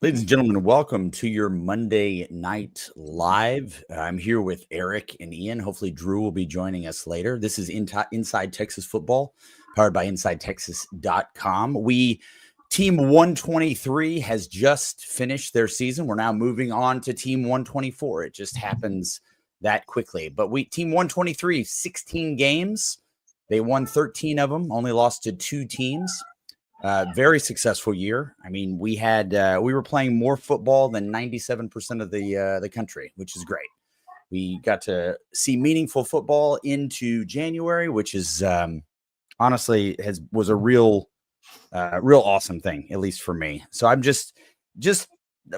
Ladies and gentlemen, welcome to your Monday night live. I'm here with Eric and Ian. Hopefully, Drew will be joining us later. This is Inside Texas Football, powered by InsideTexas.com. Team 123 has just finished their season. We're now moving on to Team 124. It just happens that quickly. But Team 123, 16 games. They won 13 of them, only lost to 2 teams. Very successful year. I mean, we were playing more football than 97% of the country, which is great. We got to see meaningful football into January, which is honestly was a real awesome thing, at least for me. So I'm just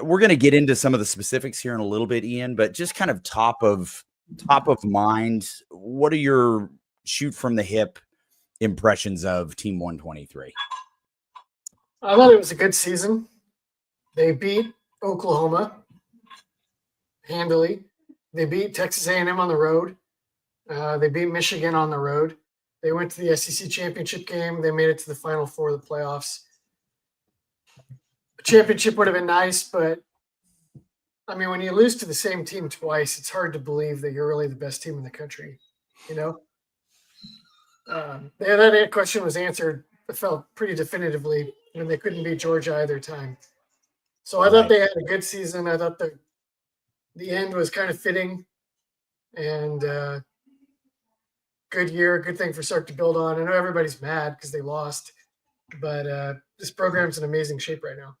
we're going to get into some of the specifics here in a little bit, Ian, but just kind of top of mind. What are your shoot from the hip impressions of Team 123? I thought it was a good season. They beat Oklahoma handily. They beat Texas A&M on the road. They beat Michigan on the road. They went to the SEC championship game. They made it to the Final Four of the playoffs. A championship would have been nice, but I mean, when you lose to the same team twice, it's hard to believe that you're really the best team in the country. You know, that question was answered. It felt pretty definitively when they couldn't beat Georgia either time. So I thought they had a good season. I thought the end was kind of fitting, and good year, good thing for Sark to build on. I know everybody's mad because they lost, but this program's in amazing shape right now.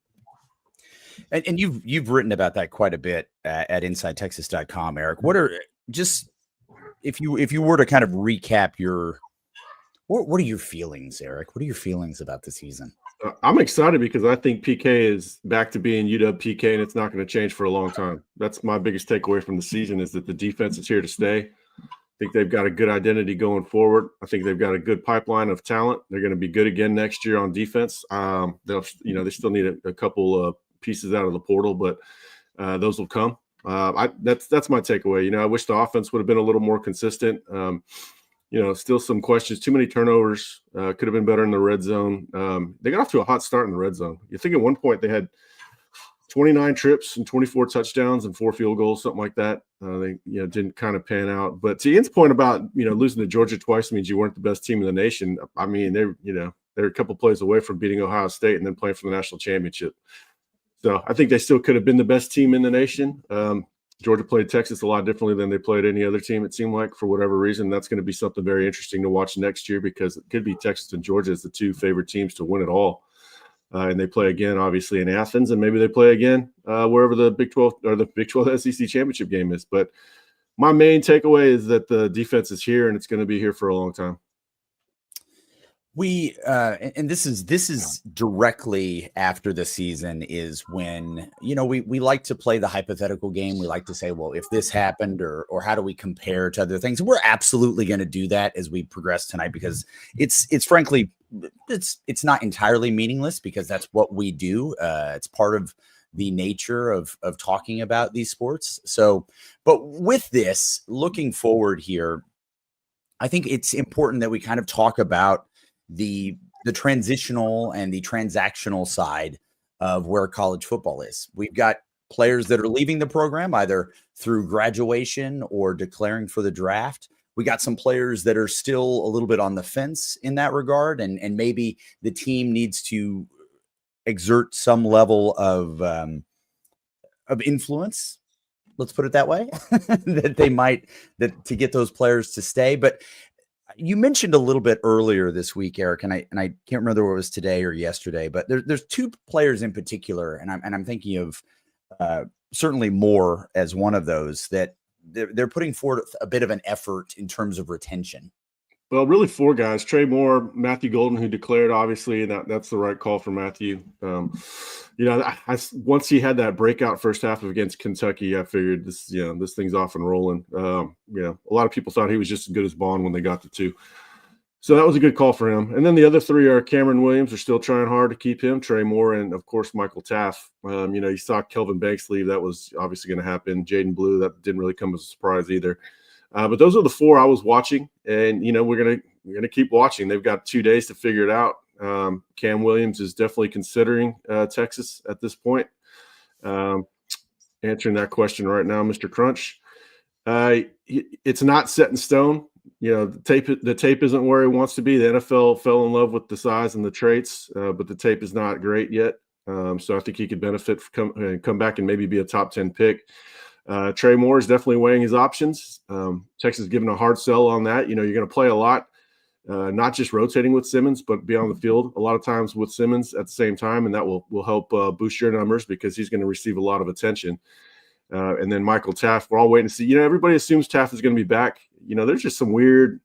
And you've written about that quite a bit at InsideTexas.com, Eric. What are just if you were to kind of recap what are your feelings, Eric? What are your feelings about the season? I'm excited because I think PK is back to being UW PK, and it's not going to change for a long time. That's my biggest takeaway from the season is that the defense is here to stay. I think they've got a good identity going forward. I think they've got a good pipeline of talent. They're going to be good again next year on defense. They still need a couple of pieces out of the portal, but those will come. That's my takeaway. I wish the offense would have been a little more consistent. Still some questions. Too many turnovers. Could have been better in the red zone. They got off to a hot start in the red zone. You think at one point they had 29 trips and 24 touchdowns and 4 field goals, something like that. They didn't kind of pan out. But to Ian's point about losing to Georgia twice means you weren't the best team in the nation. I mean, they're a couple plays away from beating Ohio State and then playing for the national championship. So I think they still could have been the best team in the nation. Georgia played Texas a lot differently than they played any other team, it seemed like, for whatever reason. That's going to be something very interesting to watch next year because it could be Texas and Georgia as the 2 favorite teams to win it all. And they play again, obviously, in Athens, and maybe they play again wherever the Big 12 or the Big 12 SEC championship game is. But my main takeaway is that the defense is here, and it's going to be here for a long time. And this is directly after the season is when, we like to play the hypothetical game. We like to say, well, if this happened or how do we compare to other things? And we're absolutely going to do that as we progress tonight because it's frankly, it's not entirely meaningless because that's what we do. It's part of the nature of talking about these sports. So, but with this, looking forward here, I think it's important that we kind of talk about the transitional and the transactional side of where college football is. We've got players that are leaving the program either through graduation or declaring for the draft. We got some players that are still a little bit on the fence in that regard, and maybe the team needs to exert some level of influence. Let's put it that way, that to get those players to stay. But you mentioned a little bit earlier this week, Eric, and I can't remember whether it was today or yesterday, but there's 2 players in particular, and I'm thinking of certainly Moore as one of those that they're putting forward a bit of an effort in terms of retention. Well, really 4 guys: Trey Moore, Matthew Golden, who declared, obviously, and that's the right call for Matthew. Once he had that breakout first half against Kentucky, I figured this thing's off and rolling. A lot of people thought he was just as good as Bond when they got the 2. So that was a good call for him. And then the other 3 are Cameron Williams. They're still trying hard to keep him, Trey Moore, and, of course, Michael Taff. You saw Kelvin Banks leave. That was obviously going to happen. Jaden Blue, that didn't really come as a surprise either. But those are the 4 I was watching, and we're gonna keep watching. They've got 2 days to figure it out. Cam Williams is definitely considering Texas at this point. Um, Answering that question right now, Mr. Crunch. It's not set in stone. The tape isn't where he wants to be. The NFL fell in love with the size and the traits, but the tape is not great yet. So I think he could benefit from come back and maybe be a top 10 pick. Trey Moore is definitely weighing his options. Texas is giving a hard sell on that. You're going to play a lot, not just rotating with Simmons, but be on the field a lot of times with Simmons at the same time, and that will help boost your numbers because he's going to receive a lot of attention. And then Michael Taft, we're all waiting to see. Everybody assumes Taft is going to be back. There's just some weird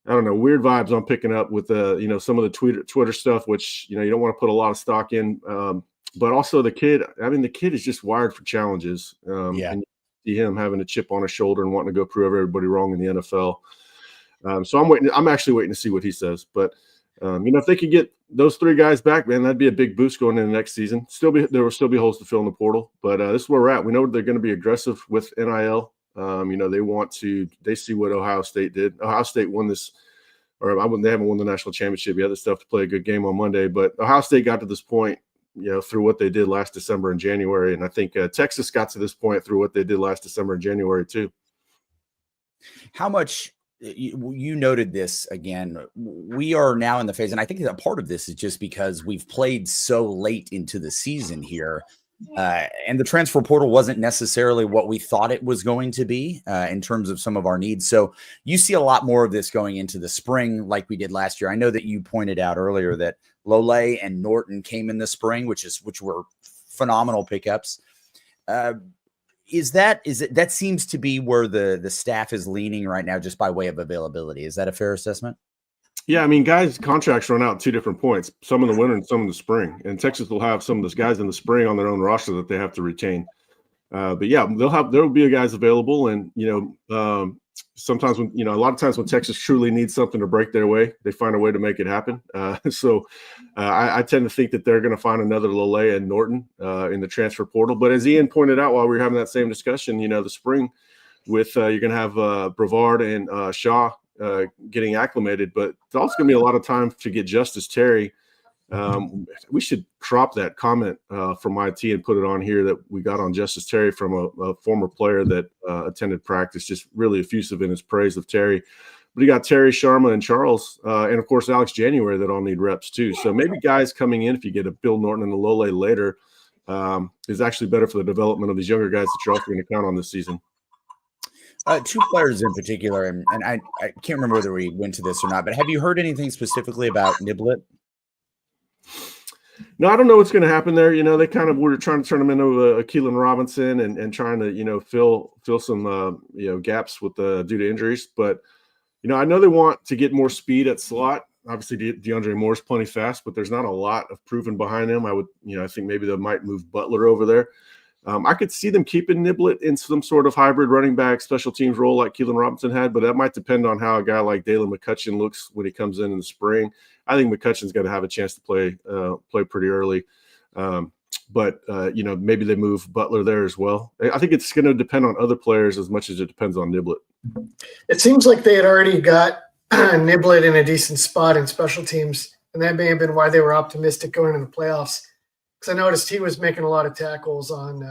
vibes I'm picking up with some of the Twitter stuff, which you don't want to put a lot of stock in. But also the kid is just wired for challenges. And you see him having a chip on his shoulder and wanting to go prove everybody wrong in the NFL. So I'm actually waiting to see what he says. But if they could get those three guys back, man, that'd be a big boost going into next season. There will still be holes to fill in the portal, but this is where we're at. We know they're going to be aggressive with NIL. They see what Ohio State did. Ohio State won this, they haven't won the national championship yet. They still have to play a good game on Monday, but Ohio State got to this point, through what they did last December and January. And I think Texas got to this point through what they did last December and January too. How much, you noted this again, we are now in the phase, and I think that part of this is just because we've played so late into the season here, and the transfer portal wasn't necessarily what we thought it was going to be in terms of some of our needs. So you see a lot more of this going into the spring like we did last year. I know that you pointed out earlier that Lole and Norton came in the spring, which were phenomenal pickups. That seems to be where the staff is leaning right now, just by way of availability. Is that a fair assessment? Yeah, guys' contracts run out at 2 different points, some in the winter and some in the spring. And Texas will have some of those guys in the spring on their own roster that they have to retain. But yeah, there will be guys available. And, sometimes when, a lot of times when Texas truly needs something to break their way, they find a way to make it happen. So I tend to think that they're going to find another Lole and Norton in the transfer portal. But as Ian pointed out while we were having that same discussion, the spring with you're going to have Brevard and Shaw getting acclimated, but it's also going to be a lot of time to get Justice Terry. We should crop that comment from IT and put it on here that we got on Justice Terry from a former player that attended practice, just really effusive in his praise of Terry. But you got Terry, Sharma, and Charles, and of course Alex January that all need reps too. So maybe guys coming in, if you get a Bill Norton and a Lole later, is actually better for the development of these younger guys that you're also going to count on this season. 2 players in particular, and I can't remember whether we went to this or not, but have you heard anything specifically about Niblett? No, I don't know what's going to happen there. They kind of were trying to turn him into a Keelan Robinson and trying to, fill some, gaps with due to injuries. But, I know they want to get more speed at slot. Obviously, DeAndre Moore's plenty fast, but there's not a lot of proven behind him. I think maybe they might move Butler over there. I could see them keeping Niblett in some sort of hybrid running back special teams role like Keelan Robinson had, but that might depend on how a guy like Dalen McCutcheon looks when he comes in the spring. I think McCutcheon's going to have a chance to play pretty early. But maybe they move Butler there as well. I think it's going to depend on other players as much as it depends on Niblett. It seems like they had already got Niblett in a decent spot in special teams, and that may have been why they were optimistic going into the playoffs. Because I noticed he was making a lot of tackles on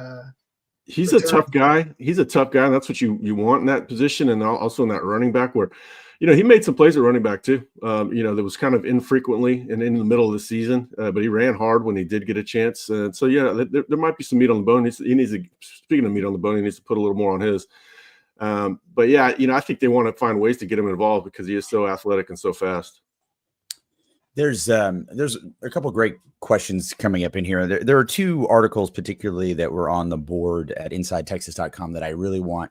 he's a tough guy. He's a tough guy, and that's what you want in that position, and also in that running back where, he made some plays at running back too. That was kind of infrequently and in the middle of the season, but he ran hard when he did get a chance. So yeah, there might be some meat on the bone. Speaking of meat on the bone, he needs to put a little more on his. But yeah, I think they want to find ways to get him involved because he is so athletic and so fast. There's a couple of great questions coming up in here. There are 2 articles particularly that were on the board at InsideTexas.com that I really want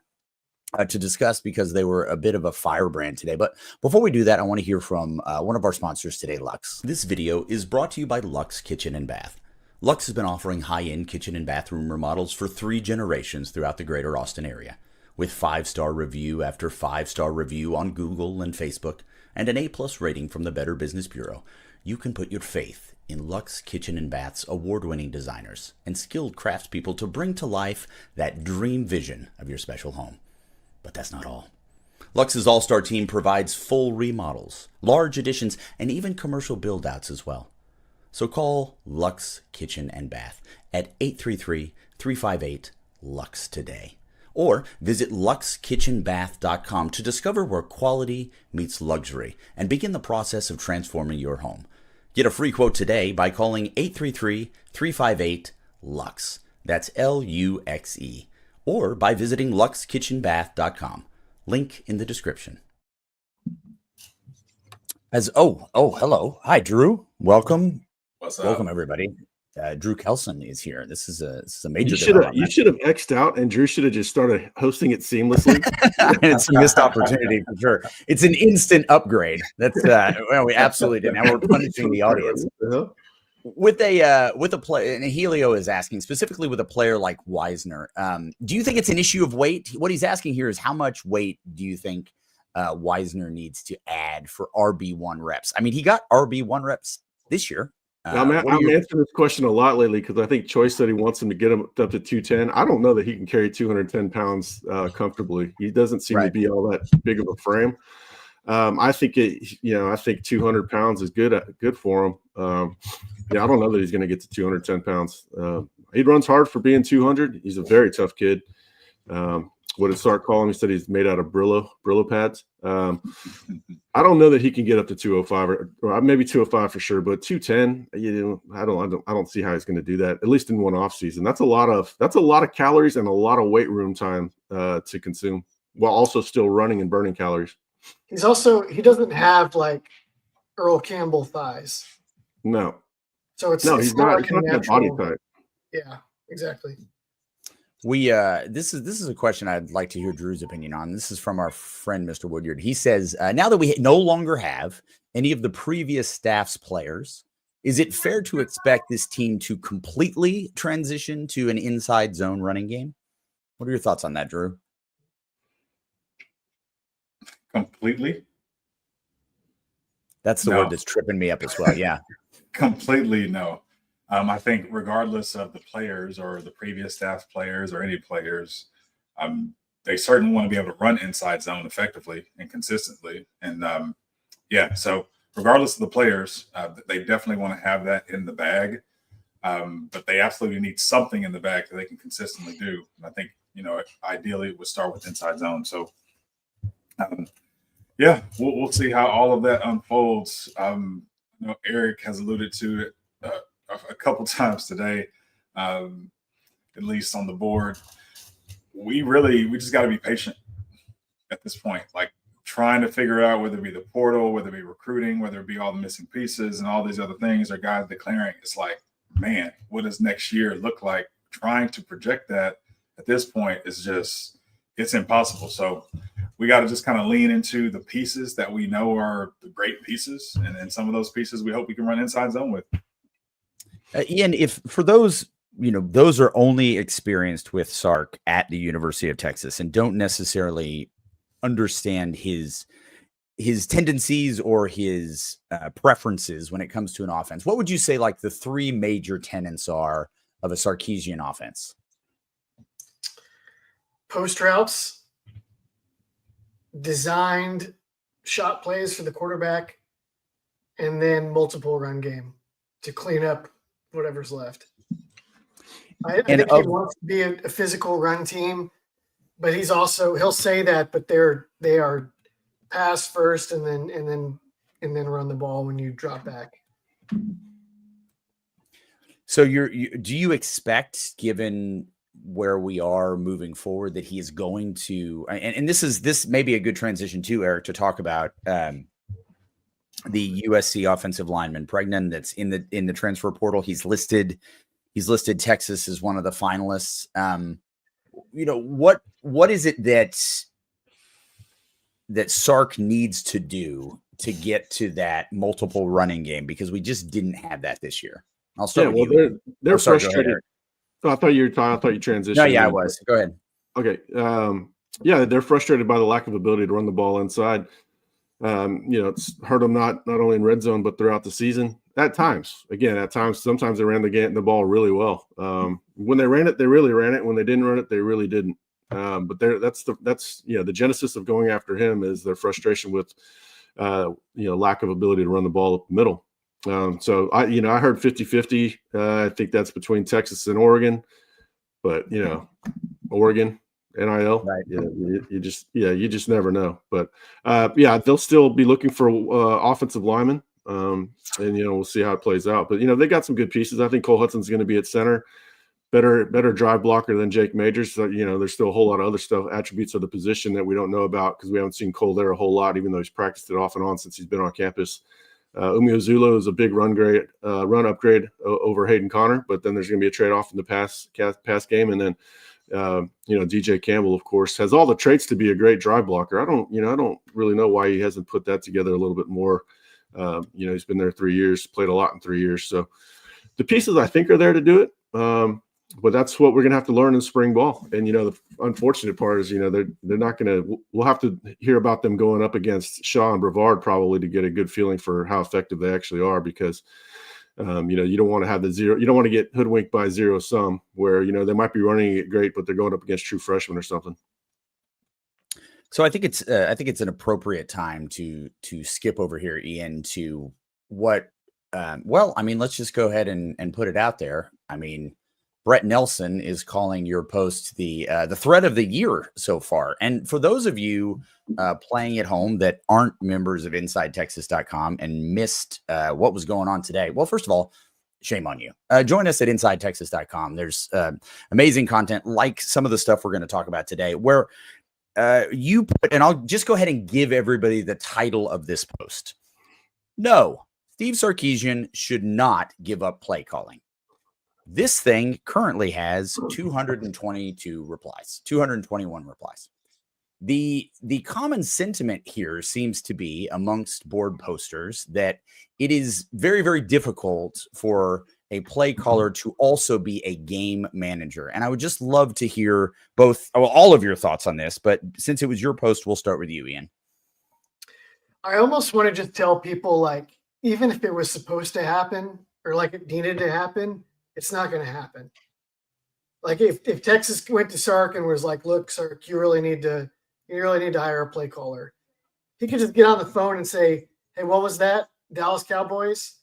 to discuss because they were a bit of a firebrand today. But before we do that, I want to hear from one of our sponsors today, Luxe. This video is brought to you by Luxe Kitchen and Bath. Luxe has been offering high-end kitchen and bathroom remodels for 3 generations throughout the greater Austin area. With 5-star review after 5-star review on Google and Facebook, and an A+ rating from the Better Business Bureau, you can put your faith in Luxe Kitchen and Bath's award-winning designers and skilled craftspeople to bring to life that dream vision of your special home. But that's not all. Luxe's all-star team provides full remodels, large additions, and even commercial build-outs as well. So call Luxe Kitchen and Bath at 358-LUXE today. Or visit luxekitchenbath.com to discover where quality meets luxury and begin the process of transforming your home. Get a free quote today by calling 833-358-LUXE. That's LUXE. Or by visiting luxekitchenbath.com. Link in the description. Hello. Hi, Drew. Welcome. What's up? Welcome, everybody. Drew Kelson is here. This is a major You development. should have X'd out, and Drew should have just started hosting it seamlessly. It's a missed opportunity for sure. It's an instant upgrade. That's well, we absolutely didn't. Now we're punishing the audience with a player. And Helio is asking specifically with a player like Wisner. Do you think it's an issue of weight? What he's asking here is how much weight do you think Wisner needs to add for RB1 reps? I mean, he got RB1 reps this year. I'm answering this question a lot lately because I think Choice said he wants him to get him up to 210. I don't know that he can carry 210 pounds comfortably. He doesn't seem to be all that big of a frame. I think 200 pounds is good for him. I don't know that he's going to get to 210 pounds. He runs hard for being 200. He's a very tough kid. What did Sark call him? He said he's made out of Brillo pads. I don't know that he can get up to 205 or maybe 205 for sure, but 210, I don't see how he's going to do that, at least in one off season. That's a lot of calories and a lot of weight room time to consume while also still running and burning calories. He doesn't have like Earl Campbell thighs. No. So he's not like a that body type. Yeah, exactly. This is a question I'd like to hear Drew's opinion on. This is from our friend, Mr. Woodyard. He says, now that we no longer have any of the previous staff's players, is it fair to expect this team to completely transition to an inside zone running game? What are your thoughts on that, Drew? Completely? That's the word that's tripping me up as well. Yeah. Completely no. I think regardless of the players or the previous staff players or any players, they certainly want to be able to run inside zone effectively and consistently. And so regardless of the players, they definitely want to have that in the bag. But they absolutely need something in the bag that they can consistently do. And I think, ideally it would start with inside zone. So, we'll see how all of that unfolds. Eric has alluded to it a couple times today, at least on the board. We just got to be patient at this point, like trying to figure out whether it be the portal, whether it be recruiting, whether it be all the missing pieces and all these other things, or guys declaring. It's like, man, what does next year look like? Trying to project that at this point is it's impossible. So we got to just kind of lean into the pieces that we know are the great pieces. And then some of those pieces we hope we can run inside zone with. Ian, if for those, those are only experienced with Sark at the University of Texas and don't necessarily understand his tendencies or his preferences when it comes to an offense, what would you say like the three major tenets are of a Sarkisian offense? Post routes, designed shot plays for the quarterback, and then multiple run game to clean up whatever's left. I think he wants to be a physical run team, but he'll say that, but they are pass first and then run the ball when you drop back. So do you expect, given where we are moving forward, that he is going to, and this may be a good transition too, Eric, to talk about the USC offensive lineman Pregnan that's in the transfer portal. He's listed Texas as one of the finalists. What is it that Sark needs to do to get to that multiple running game? Because we just didn't have that this year. I'll start with you. They're frustrated. I thought you transitioned. No, yeah, I was. Go ahead. Okay. They're frustrated by the lack of ability to run the ball inside. It's hurt them not only in red zone but throughout the season. At times, sometimes they ran the ball really well. When they ran it, they really ran it. When they didn't run it, they really didn't. But that's the genesis of going after him is their frustration with lack of ability to run the ball up the middle. So I heard 50-50. I think that's between Texas and Oregon. but Oregon, NIL, Right. you just never know. But they'll still be looking for offensive linemen, and we'll see how it plays out. But they got some good pieces. I think Cole Hudson's going to be at center, better drive blocker than Jake Majors. So, there's still a whole lot of other attributes of the position that we don't know about because we haven't seen Cole there a whole lot, even though he's practiced it off and on since he's been on campus. Umi Ozulo is a big run upgrade over Hayden Connor, but then there's going to be a trade-off in the pass game, and then DJ Campbell, of course, has all the traits to be a great drive blocker. I don't really know why he hasn't put that together a little bit more. He's been there 3 years, played a lot in 3 years, so the pieces I think are there to do it. But that's what we're going to have to learn in spring ball. And, the unfortunate part is, they're not going to – we'll have to hear about them going up against Shaw and Brevard probably to get a good feeling for how effective they actually are because, you don't want to have you don't want to get hoodwinked by zero sum where, they might be running it great, but they're going up against true freshmen or something. So I think it's an appropriate time to skip over here, Ian, to what let's just go ahead and put it out there. I mean, Brett Nelson is calling your post the thread of the year so far. And for those of you playing at home that aren't members of InsideTexas.com and missed what was going on today, well, first of all, shame on you. Join us at InsideTexas.com. There's amazing content like some of the stuff we're going to talk about today where you put, and I'll just go ahead and give everybody the title of this post. No, Steve Sarkisian should not give up play calling. This thing currently has 222 replies, 221 replies. The common sentiment here seems to be amongst board posters that it is very, very difficult for a play caller to also be a game manager. And I would just love to hear all of your thoughts on this. But since it was your post, we'll start with you, Ian. I almost want to just tell people, even if it was supposed to happen or it needed to happen, it's not going to happen. If Texas went to Sark and was like, look, Sark, you really need to hire a play caller. He could just get on the phone and say, hey, what was that? Dallas Cowboys?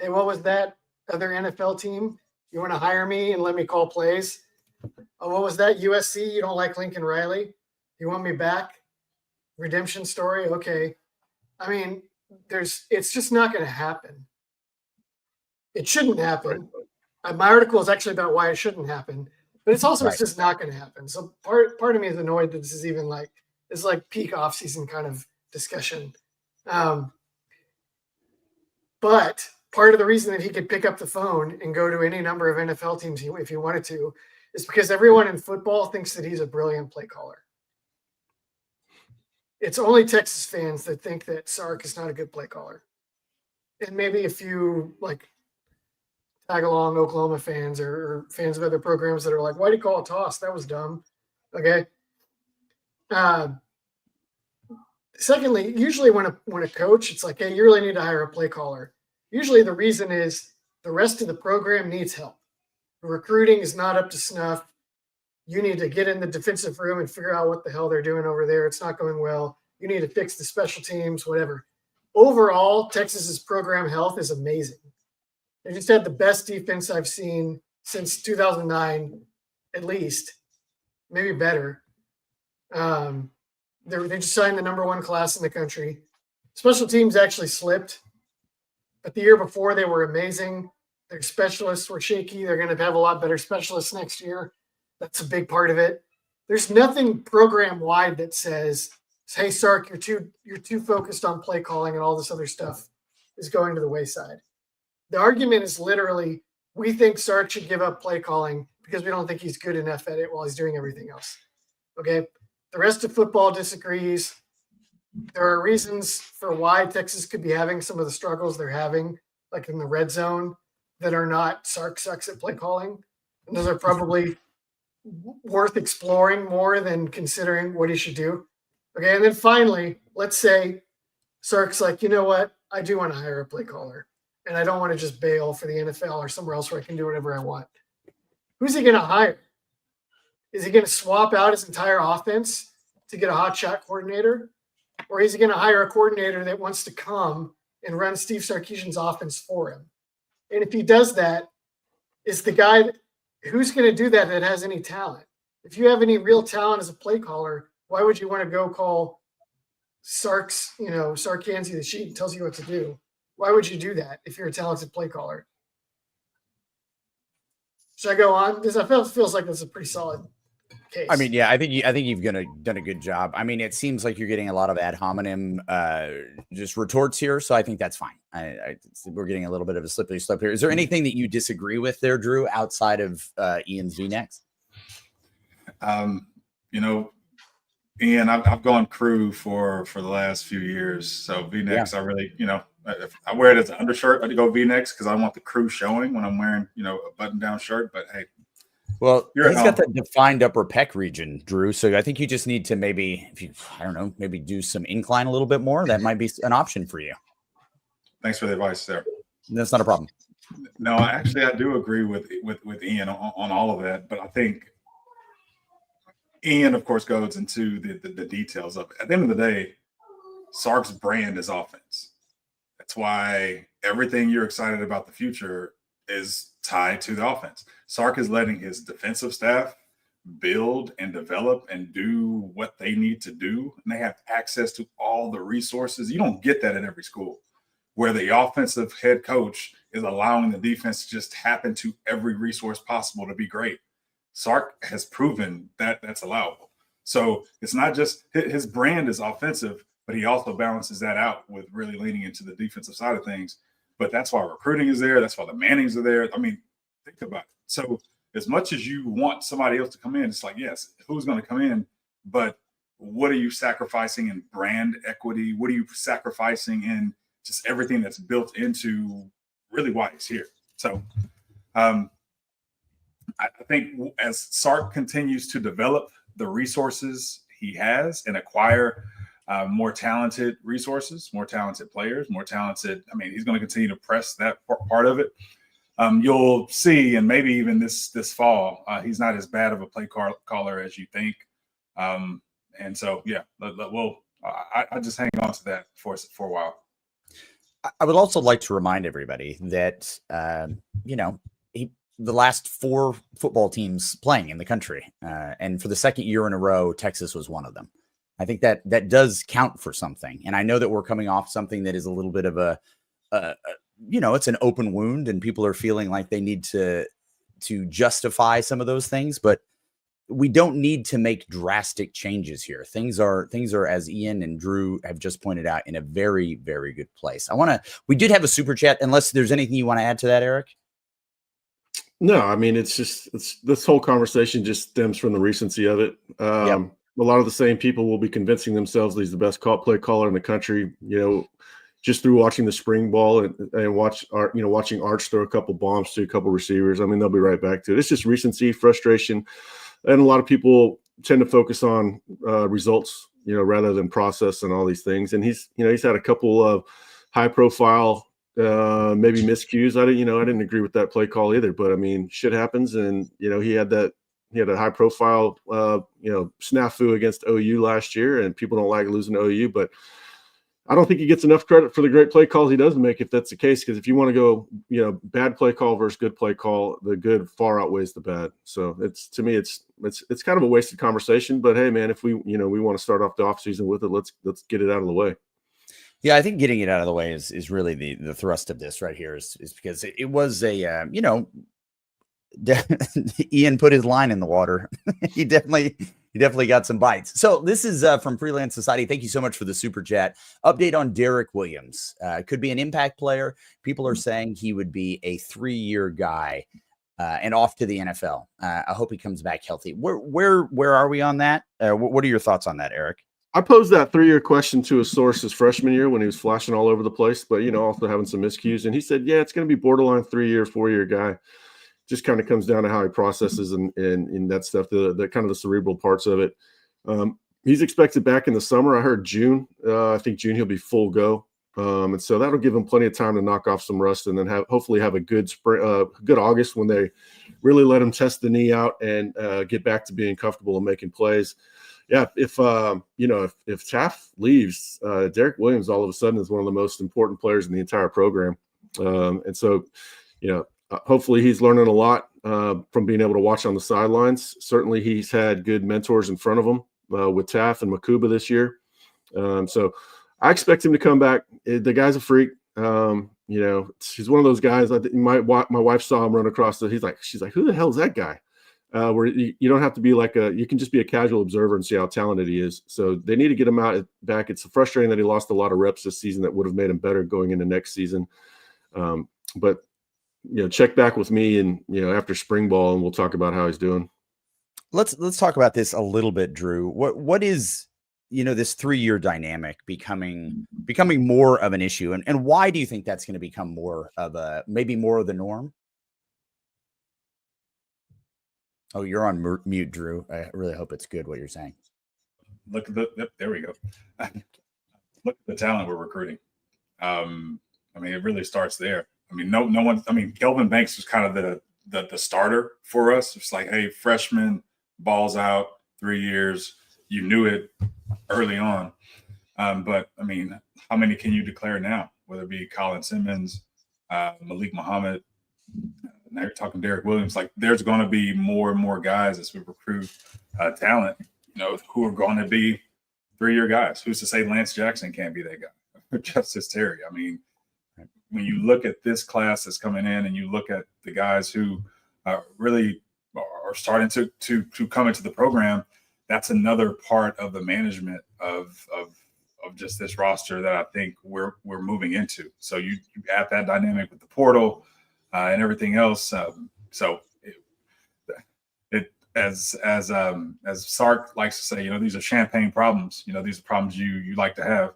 Hey, what was that other NFL team? You want to hire me and let me call plays? Oh, what was that? USC? You don't like Lincoln Riley? You want me back? Redemption story? Okay. I mean, it's just not going to happen. It shouldn't happen. My article is actually about why it shouldn't happen, but it's also, It's just not going to happen. So part of me is annoyed that this is even it's peak off season kind of discussion. But part of the reason that he could pick up the phone and go to any number of NFL teams if he wanted to is because everyone in football thinks that he's a brilliant play caller. It's only Texas fans that think that Sark is not a good play caller. And maybe a few tag along Oklahoma fans or fans of other programs that are like, why did you call a toss? That was dumb. Okay. Secondly, usually when a coach, it's like, hey, you really need to hire a play caller. Usually the reason is the rest of the program needs help. The recruiting is not up to snuff. You need to get in the defensive room and figure out what the hell they're doing over there. It's not going well. You need to fix the special teams, whatever. Overall, Texas's program health is amazing. They just had the best defense I've seen since 2009, at least, maybe better. They just signed the number one class in the country. Special teams actually slipped, but the year before they were amazing. Their specialists were shaky. They're going to have a lot better specialists next year. That's a big part of it. There's nothing program-wide that says, hey, Sark, you're too focused on play calling and all this other stuff is going to the wayside. The argument is literally, we think Sark should give up play calling because we don't think he's good enough at it while he's doing everything else. Okay? The rest of football disagrees. There are reasons for why Texas could be having some of the struggles they're having, like in the red zone, that are not Sark sucks at play calling. And those are probably worth exploring more than considering what he should do. Okay, and then finally, let's say Sark's like, you know what? I do want to hire a play caller, and I don't want to just bail for the NFL or somewhere else where I can do whatever I want. Who's he going to hire? Is he going to swap out his entire offense to get a hotshot coordinator? Or is he going to hire a coordinator that wants to come and run Steve Sarkisian's offense for him? And if he does that, is the guy who's going to do that has any talent? If you have any real talent as a play caller, why would you want to go call Sark's, Sark hands you the sheet and tells you what to do? Why would you do that if you're a talented play caller? Should I go on? Because feels like that's a pretty solid case. I mean, yeah, I think you've done a good job. I mean, it seems like you're getting a lot of ad hominem just retorts here, so I think that's fine. We're getting a little bit of a slippery slope here. Is there anything that you disagree with there, Drew, outside of Ian's V-necks? Ian, I've gone crew for the last few years, so V-necks, I really, if I wear it as an undershirt, I go V-necks because I want the crew showing when I'm wearing, a button-down shirt. But hey, well, he's got that defined upper pec region, Drew. So I think you just need to maybe do some incline a little bit more. That might be an option for you. Thanks for the advice there. That's not a problem. No, I do agree with Ian on all of that, but I think Ian, of course, goes into the details of it. At the end of the day, Sark's brand is offense. That's why everything you're excited about the future is tied to the offense. Sark is letting his defensive staff build and develop and do what they need to do. And they have access to all the resources. You don't get that at every school, where the offensive head coach is allowing the defense to just tap into every resource possible to be great. Sark has proven that that's allowable. So it's not just his brand is offensive, but he also balances that out with really leaning into the defensive side of things. But that's why recruiting is there. That's why the Mannings are there. I mean, think about it. So as much as you want somebody else to come in, it's like, yes, who's going to come in? But what are you sacrificing in brand equity? What are you sacrificing in just everything that's built into really why he's here? So I think as Sark continues to develop the resources he has and acquire more talented resources, more talented players, more talented. I mean, he's going to continue to press that part of it. You'll see, and maybe even this fall, he's not as bad of a play caller as you think. And so, yeah, I just hang on to that for a while. I would also like to remind everybody that, the last 4 football teams playing in the country, and for the second year in a row, Texas was one of them. I think that does count for something. And I know that we're coming off something that is a little bit of it's an open wound and people are feeling like they need to justify some of those things, but we don't need to make drastic changes here. Things are, as Ian and Drew have just pointed out, in a very, very good place. We did have a super chat, unless there's anything you want to add to that, Eric? No, I mean, it's this whole conversation just stems from the recency of it. Yep. A lot of the same people will be convincing themselves he's the best play caller in the country, just through watching the spring ball and watching Arch throw a couple bombs to a couple receivers. I mean, they'll be right back to it. It's just recency, frustration. And a lot of people tend to focus on results, rather than process and all these things. And he's had a couple of high profile, maybe miscues. I didn't agree with that play call either, but I mean, shit happens. And, he had a high profile, snafu against OU last year, and people don't like losing to OU, but I don't think he gets enough credit for the great play calls he does make, if that's the case. Because if you want to go, bad play call versus good play call, the good far outweighs the bad. So to me, it's kind of a wasted conversation. But hey, man, if we want to start off the offseason with it, let's get it out of the way. Yeah, I think getting it out of the way is really the thrust of this right here is because it was a Ian put his line in the water. He definitely got some bites. So this is from Freelance Society. Thank you so much for the super chat. Update on Derek Williams. Could be an impact player. People are saying he would be a 3-year guy and off to the NFL. I hope he comes back healthy. Where are we on that? What are your thoughts on that, Eric? I posed that 3-year question to a source his freshman year when he was flashing all over the place, but also having some miscues. And he said, yeah, it's going to be borderline 3-year, 4-year guy. Just kind of comes down to how he processes and that stuff, the kind of the cerebral parts of it. He's expected back in the summer. I heard June. I think June he'll be full go. And so that'll give him plenty of time to knock off some rust and then hopefully have a good spring, good August when they really let him test the knee out and get back to being comfortable and making plays. Yeah, if Taft leaves, Derek Williams all of a sudden is one of the most important players in the entire program. And so, hopefully he's learning a lot from being able to watch on the sidelines. Certainly he's had good mentors in front of him with Taff and Makuba this year. So I expect him to come back. The guy's a freak. He's one of those guys. My wife saw him run across she's like, who the hell is that guy? Where you don't have to be you can just be a casual observer and see how talented he is. So they need to get him back. It's frustrating that he lost a lot of reps this season that would have made him better going into next season. But check back with me and after spring ball, and we'll talk about how he's doing. Let's talk about this a little bit, Drew. What is this 3-year dynamic becoming more of an issue, and why do you think that's going to become maybe more of the norm? Oh, you're on mute, Drew. I really hope it's good what you're saying. Look at there we go. Look at the talent we're recruiting. It really starts there. No one. Kelvin Banks was kind of the starter for us. It's like, hey, freshman, balls out, 3 years. You knew it early on. But how many can you declare now? Whether it be Colin Simmons, Malik Muhammad, now you're talking Derek Williams. Like, there's going to be more and more guys as we recruit talent, who are going to be 3-year guys. Who's to say Lance Jackson can't be that guy? Or Justice Terry. When you look at this class that's coming in, and you look at the guys who really are starting to come into the program, that's another part of the management of just this roster that I think we're moving into. So you add that dynamic with the portal and everything else. As Sark likes to say, these are champagne problems. These are problems you like to have.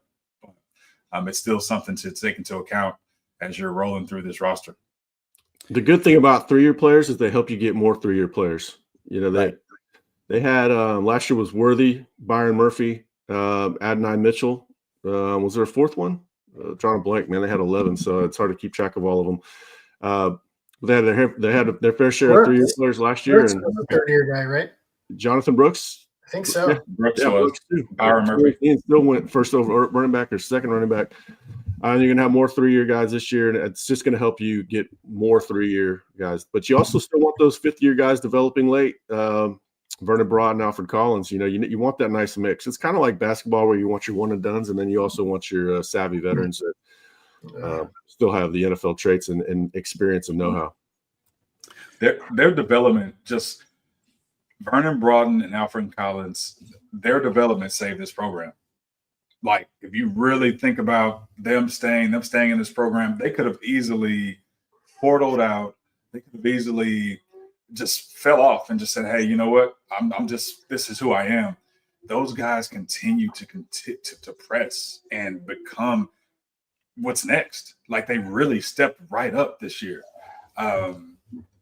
It's still something to take into account as you're rolling through this roster. The good thing about 3-year players is they help you get more 3-year players. They had last year was Worthy, Byron Murphy, Adonai Mitchell. Was there a fourth one? Drawing a blank, man. They had 11, so it's hard to keep track of all of them. They had their fair share of 3-year players last year. Brooks was a 3rd-year guy, right? Jonathan Brooks. I think so. Yeah, Brooks was. Byron Murphy. He still went first over running back or second running back. And you're going to have more 3-year guys this year, and it's just going to help you get more 3-year guys. But you also still want those 5th-year guys developing late. Vernon Broad and Alfred Collins, you want that nice mix. It's kind of like basketball where you want your one-and-dones, and then you also want your savvy veterans that still have the NFL traits and experience and know-how. Their development, just Vernon Broughton and Alfred Collins, their development saved this program. Like, if you really think about them staying in this program, they could have easily portaled out. They could have easily just fell off and just said, hey, you know what? This is who I am. Those guys continue to press and become what's next. Like, they really stepped right up this year. And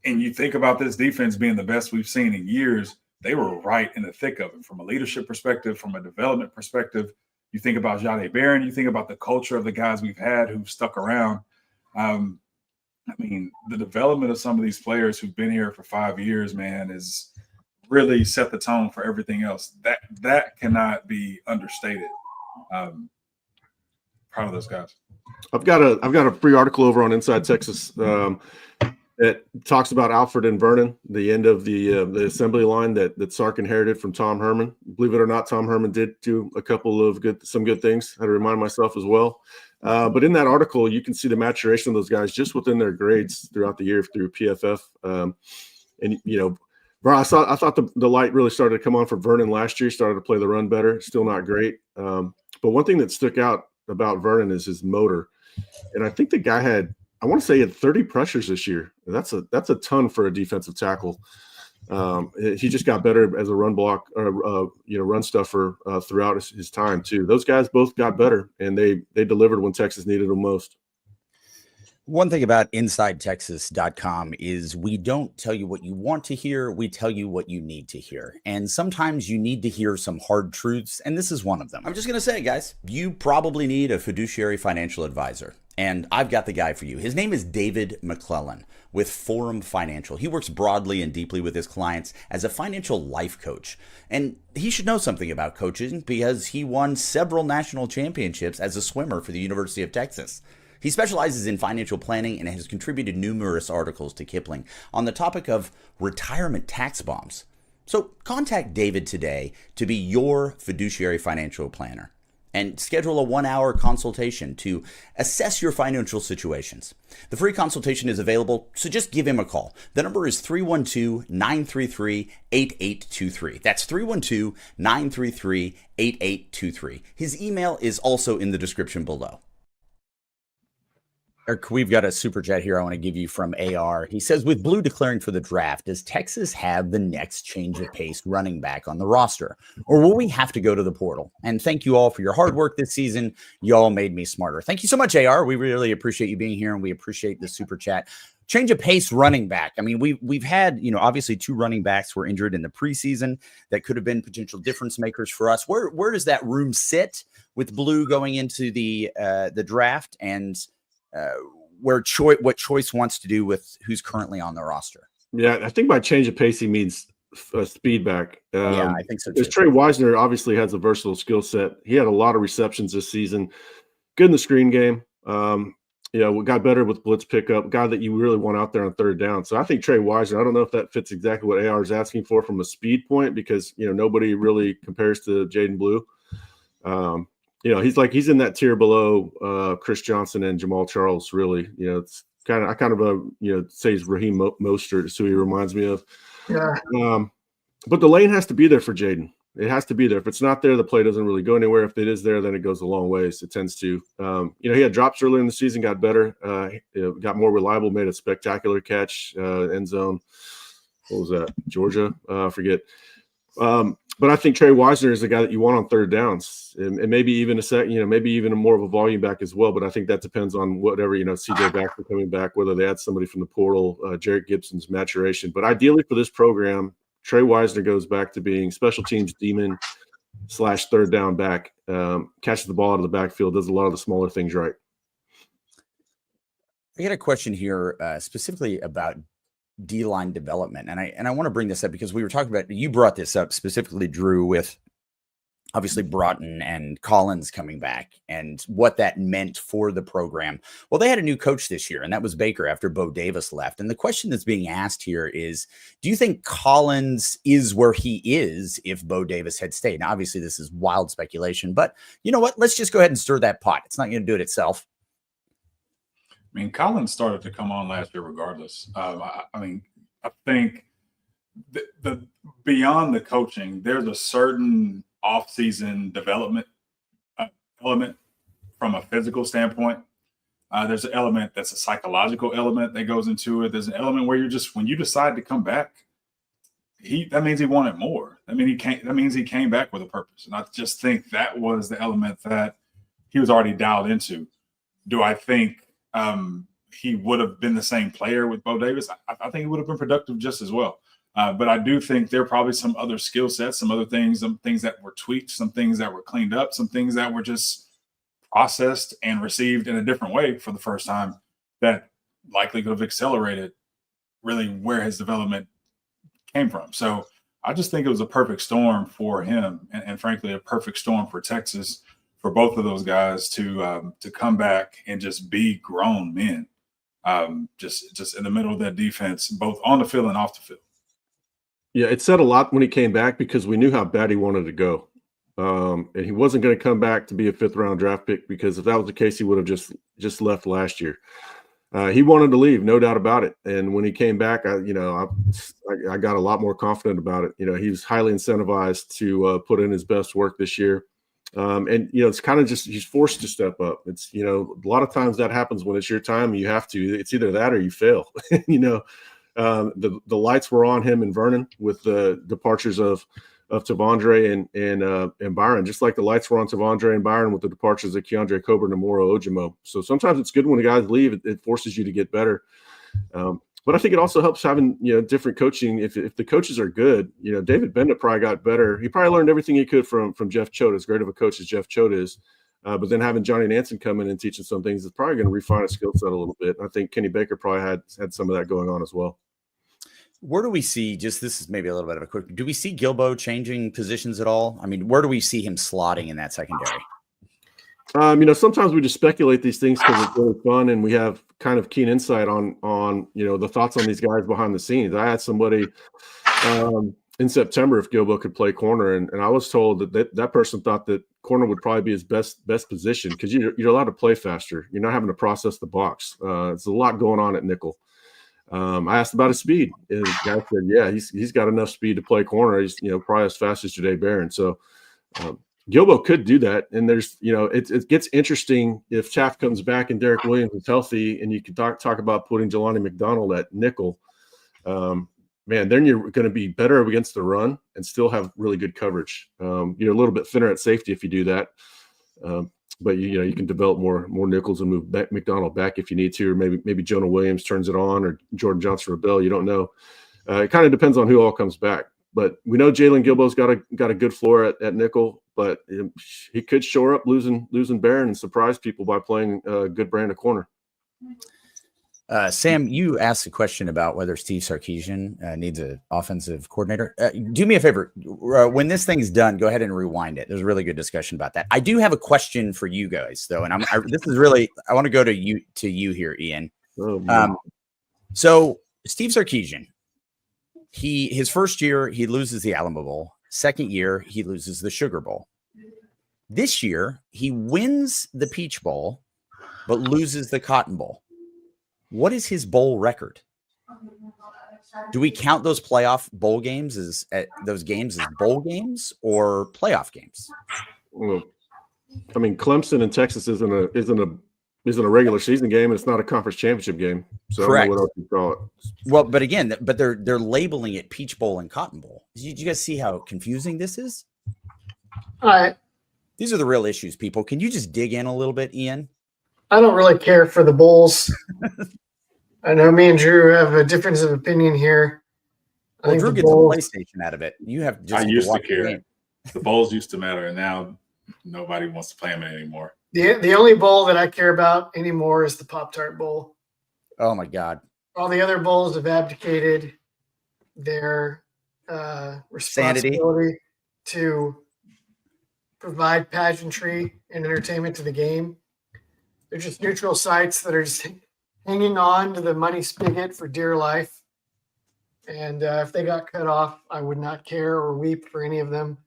you think about this defense being the best we've seen in years, they were right in the thick of it from a leadership perspective, from a development perspective. You think about Jahdae Barron, you think about the culture of the guys we've had who've stuck around. The development of some of these players who've been here for 5 years, man, is really set the tone for everything else. That cannot be understated. Proud of those guys. I've got a free article over on Inside Texas that talks about Alfred and Vernon, the end of the assembly line that Sark inherited from Tom Herman. Believe it or not, Tom Herman did do a couple of some good things. I had to remind myself as well. But in that article, you can see the maturation of those guys just within their grades throughout the year through PFF. I thought the light really started to come on for Vernon last year. He started to play the run better. Still not great. But one thing that stuck out about Vernon is his motor. And I think the guy had 30 pressures this year. That's a ton for a defensive tackle. He just got better as a run block or run stuffer throughout his time too. Those guys both got better, and they delivered when Texas needed them most. One thing about InsideTexas.com is we don't tell you what you want to hear. We tell you what you need to hear. And sometimes you need to hear some hard truths, and this is one of them. I'm just going to say, guys, you probably need a fiduciary financial advisor. And I've got the guy for you. His name is David McClellan with Forum Financial. He works broadly and deeply with his clients as a financial life coach. And he should know something about coaching because he won several national championships as a swimmer for the University of Texas. He specializes in financial planning and has contributed numerous articles to Kipling on the topic of retirement tax bombs. So contact David today to be your fiduciary financial planner and schedule a 1-hour consultation to assess your financial situations. The free consultation is available, so just give him a call. The number is 312-933-8823. That's 312-933-8823. His email is also in the description below. Eric, we've got a super chat here I want to give you from AR. He says, with Blue declaring for the draft, does Texas have the next change of pace running back on the roster? Or will we have to go to the portal? And thank you all for your hard work this season. Y'all made me smarter. Thank you so much, AR. We really appreciate you being here, and we appreciate the super chat. Change of pace running back. I mean, we've had, obviously 2 running backs were injured in the preseason that could have been potential difference makers for us. Where does that room sit with Blue going into the draft, and what Choice wants to do with who's currently on the roster? Yeah, I think by change of pace, he means speed back. Yeah, I think so too. Because Trey Wisner obviously has a versatile skill set. He had a lot of receptions this season. Good in the screen game. We got better with blitz pickup, guy that you really want out there on third down. So I think Trey Wisner, I don't know if that fits exactly what AR is asking for from a speed point, because, nobody really compares to Jaden Blue. He's in that tier below Chris Johnson and Jamal Charles, really. It's I say he's Raheem Mostert is who he reminds me of. Yeah. But the lane has to be there for Jaden. It has to be there. If it's not there, the play doesn't really go anywhere. If it is there, then it goes a long ways. It tends to. He had drops earlier in the season, got better, got more reliable, made a spectacular catch, end zone. What was that? Georgia? I forget. But I think Trey Wisner is the guy that you want on third downs, and maybe even maybe even more of a volume back as well. But I think that depends on whatever, CJ Baxter coming back, whether they add somebody from the portal, Jarrett Gibson's maturation. But ideally for this program, Trey Wisner goes back to being special teams demon / third down back, catches the ball out of the backfield, does a lot of the smaller things right. I got a question here specifically about D-line development. And I want to bring this up because we were talking about, you brought this up specifically, Drew, with obviously Broughton and Collins coming back and what that meant for the program. Well, they had a new coach this year, and that was Baker after Bo Davis left. And the question that's being asked here is, do you think Collins is where he is if Bo Davis had stayed? Now, obviously this is wild speculation, but you know what? Let's just go ahead and stir that pot. It's not going to do it itself. I mean, Collins started to come on last year regardless. I think the beyond the coaching, there's a certain off-season development element from a physical standpoint. There's an element that's a psychological element that goes into it. There's an element where when you decide to come back, that means he wanted more. That means he came back with a purpose. And I just think that was the element that he was already dialed into. Do I think he would have been the same player with Bo Davis? I think he would have been productive just as well. But I do think there are probably some other skill sets, some other things, some things that were tweaked, some things that were cleaned up, some things that were just processed and received in a different way for the first time that likely could have accelerated really where his development came from. So I just think it was a perfect storm for him and frankly, a perfect storm for Texas, for both of those guys to come back and just be grown men, just in the middle of that defense, both on the field and off the field. Yeah, it said a lot when he came back because we knew how bad he wanted to go. And he wasn't going to come back to be a 5th-round draft pick, because if that was the case, he would have just left last year. He wanted to leave, no doubt about it. And when he came back, I got a lot more confident about it. He was highly incentivized to put in his best work this year. It's kind of just, he's forced to step up. It's, a lot of times that happens when it's your time and you have to. It's either that or you fail. The lights were on him and Vernon with the departures of Tavondre and Byron, just like the lights were on Tavondre and Byron with the departures of Keandre Coburn and Moro Ojimo. So sometimes it's good when the guys leave. It forces you to get better. But I think it also helps having, different coaching. If the coaches are good, David Benda probably got better. He probably learned everything he could from Jeff Choate, as great of a coach as Jeff Choate is. But then having Johnny Nansen come in and teaching some things is probably going to refine his skill set a little bit. I think Kenny Baker probably had some of that going on as well. Where do we see, this is maybe a little bit of a quick, do we see Gilbo changing positions at all? I mean, where do we see him slotting in that secondary? Sometimes we just speculate these things because it's really fun, and we have kind of keen insight on the thoughts on these guys behind the scenes. I had somebody in September if Gilbo could play corner, and I was told that person thought that corner would probably be his best position because you're allowed to play faster. You're not having to process the box. There's a lot going on at nickel. I asked about his speed, and the guy said, "Yeah, he's got enough speed to play corner. He's probably as fast as Jahdae Barron." So Gilbo could do that, and there's it gets interesting if Taft comes back and Derek Williams is healthy, and you can talk about putting Jelani McDonald at nickel. Man, then you're going to be better against the run and still have really good coverage. You're a little bit thinner at safety if you do that, but you can develop more nickels and move McDonald back if you need to, or maybe Jonah Williams turns it on, or Jordan Johnson-Rebel. You don't know. It kind of depends on who all comes back. But we know Jalen Gilbo's got a good floor at nickel, but he could shore up losing Barron and surprise people by playing a good brand of corner. Sam, you asked a question about whether Steve Sarkisian needs an offensive coordinator. Do me a favor. When this thing's done, go ahead and rewind it. There's a really good discussion about that. I do have a question for you guys, though, and I want to go to you here, Ian. So Steve Sarkisian, his first year, he loses the Alamo Bowl. Second year, he loses the Sugar Bowl. This year, he wins the Peach Bowl, but loses the Cotton Bowl. What is his bowl record? Do we count those playoff bowl games as bowl games or playoff games? Well, I mean, Clemson and Texas isn't a regular season game, and it's not a conference championship game. So correct. I don't know what else you call it. Well, but again, they're labeling it Peach Bowl and Cotton Bowl. Did you guys see how confusing this is? All right. These are the real issues, people. Can you just dig in a little bit, Ian? I don't really care for the bowls. I know me and Drew have a difference of opinion here. Well, Drew gets a PlayStation out of it. You have just I used to care. The bowls used to matter, and now nobody wants to play them anymore. The only bowl that I care about anymore is the Pop-Tart Bowl. Oh, my God. All the other bowls have abdicated their responsibility to provide pageantry and entertainment to the game. They're just neutral sites that are just hanging on to the money spigot for dear life. And if they got cut off, I would not care or weep for any of them.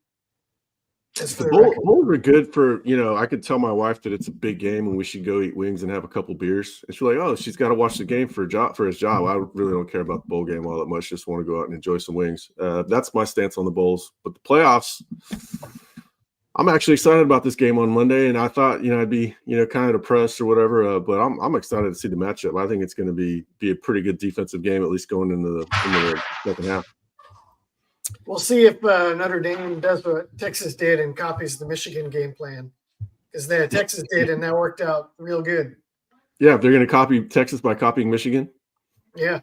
The bowls are good for, I could tell my wife that it's a big game and we should go eat wings and have a couple beers. And she's like, oh, she's got to watch the game for his job. I really don't care about the bowl game all that much. Just want to go out and enjoy some wings. That's my stance on the bowls. But the playoffs, I'm actually excited about this game on Monday, and I thought, I'd be, kind of depressed or whatever, but I'm excited to see the matchup. I think it's going to be a pretty good defensive game, at least going into the second half. We'll see if Notre Dame does what Texas did and copies the Michigan game plan, because Texas did, and that worked out real good. Yeah, if they're going to copy Texas by copying Michigan. Yeah,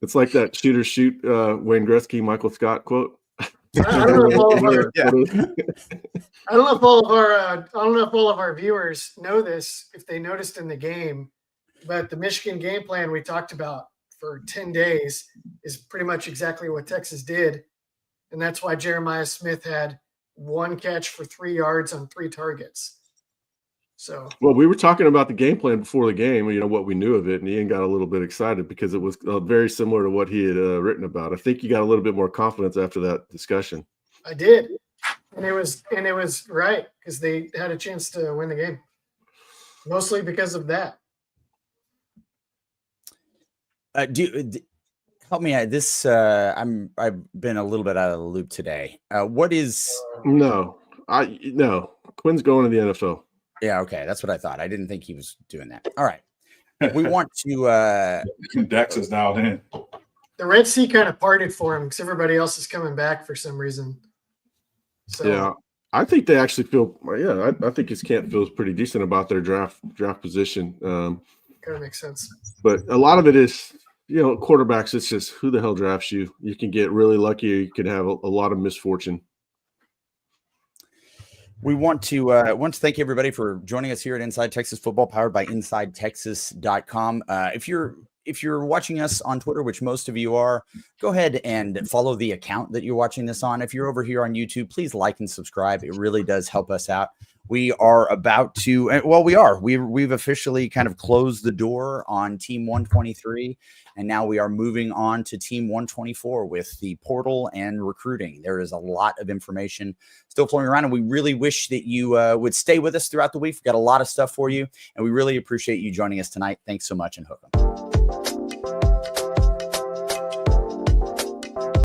it's like that shoot Wayne Gretzky, Michael Scott quote. I don't know if all of our viewers know this, if they noticed in the game, but the Michigan game plan we talked about for 10 days is pretty much exactly what Texas did. And that's why Jeremiah Smith had 1 catch for 3 yards on 3 targets. So, well, we were talking about the game plan before the game, what we knew of it, and Ian got a little bit excited because it was very similar to what he had written about. I think you got a little bit more confidence after that discussion. I did, and it was right because they had a chance to win the game, mostly because of that. Help me out. I've been a little bit out of the loop today. What is? No. Quinn's going to the NFL. Yeah, okay. That's what I thought. I didn't think he was doing that. All right. We want to Dex is dialed in. The Red Sea kind of parted for him because everybody else is coming back for some reason. So yeah, I think they actually feel I think his camp feels pretty decent about their draft position. Kind of makes sense. But a lot of it is, quarterbacks, it's just who the hell drafts you. You can get really lucky or you can have a lot of misfortune. We want to thank everybody for joining us here at Inside Texas Football, powered by InsideTexas.com. If you're watching us on Twitter, which most of you are, go ahead and follow the account that you're watching this on. If you're over here on YouTube, please like and subscribe. It really does help us out. we are about to, well, we've officially kind of closed the door on Team 123, and now we are moving on to Team 124 with the portal and recruiting. There is a lot of information still flowing around, and we really wish that you would stay with us throughout the week. We've got a lot of stuff for you, and we really appreciate you joining us tonight. Thanks so much, and hook 'em.